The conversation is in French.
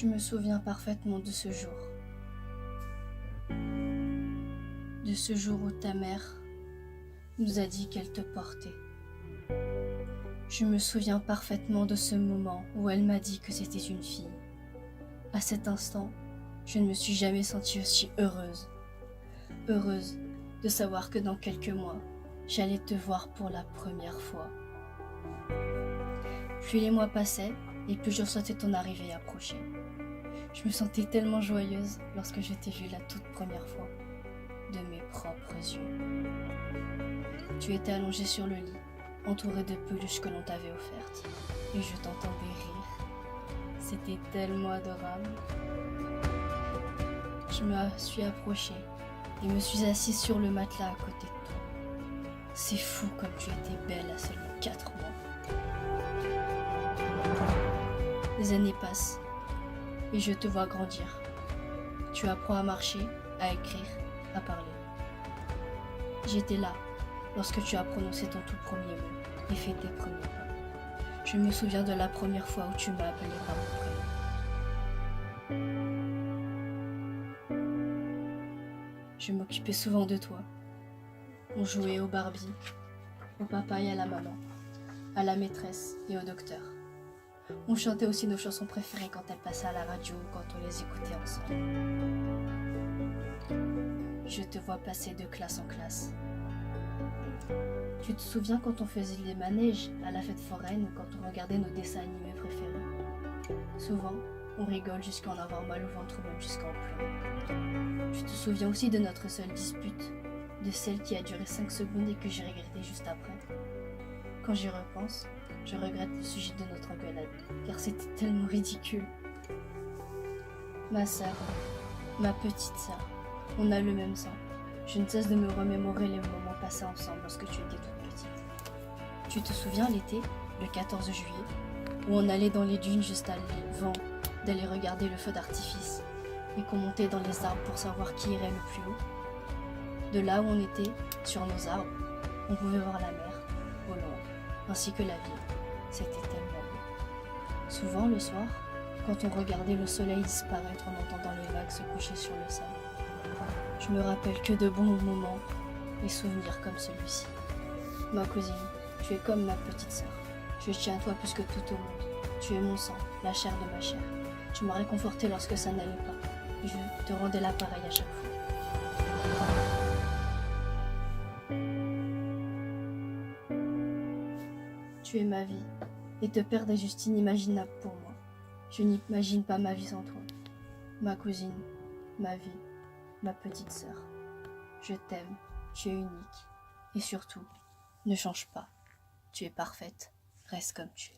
Je me souviens parfaitement de ce jour. De ce jour où ta mère nous a dit qu'elle te portait. Je me souviens parfaitement de ce moment où elle m'a dit que c'était une fille. À cet instant, je ne me suis jamais sentie aussi heureuse. Heureuse de savoir que dans quelques mois, j'allais te voir pour la première fois. Plus les mois passaient et plus je sentais ton arrivée approcher. Je me sentais tellement joyeuse lorsque je t'ai vue la toute première fois, de mes propres yeux. Tu étais allongée sur le lit, entourée de peluches que l'on t'avait offertes, et je t'entendais rire. C'était tellement adorable. Je me suis approchée et me suis assise sur le matelas à côté de toi. C'est fou comme tu étais belle à seulement 4 mois. Les années passent et je te vois grandir. Tu apprends à marcher, à écrire, à parler. J'étais là lorsque tu as prononcé ton tout premier mot et fait tes premiers pas. Je me souviens de la première fois où tu m'as appelé par mon prénom. Je m'occupais souvent de toi. On jouait au Barbie, au papa et à la maman, à la maîtresse et au docteur. On chantait aussi nos chansons préférées quand elles passaient à la radio ou quand on les écoutait ensemble. Je te vois passer de classe en classe. Tu te souviens quand on faisait les manèges à la fête foraine ou quand on regardait nos dessins animés préférés? Souvent, on rigole jusqu'à en avoir mal au ventre ou même jusqu'à en pleurer. Tu te souviens aussi de notre seule dispute, de celle qui a duré 5 secondes et que j'ai regretté juste après. Quand j'y repense, je regrette le sujet de notre engueulade, car c'était tellement ridicule. Ma sœur, ma petite sœur, on a le même sang. Je ne cesse de me remémorer les moments passés ensemble lorsque tu étais toute petite. Tu te souviens l'été, le 14 juillet, où on allait dans les dunes juste avant d'aller regarder le feu d'artifice et qu'on montait dans les arbres pour savoir qui irait le plus haut? De là où on était, sur nos arbres, on pouvait voir la mer, au loin, ainsi que la ville. C'était tellement beau. Souvent, le soir, quand on regardait le soleil disparaître en entendant les vagues se coucher sur le sable, je me rappelle que de bons moments et souvenirs comme celui-ci. Ma cousine, tu es comme ma petite sœur. Je tiens à toi plus que tout au monde. Tu es mon sang, la chair de ma chair. Tu m'as réconforté lorsque ça n'allait pas. Et je te rendais l'appareil à chaque fois. Tu es ma vie, et te perdre est juste inimaginable pour moi. Je n'imagine pas ma vie sans toi. Ma cousine, ma vie, ma petite sœur. Je t'aime, tu es unique. Et surtout, ne change pas. Tu es parfaite, reste comme tu es.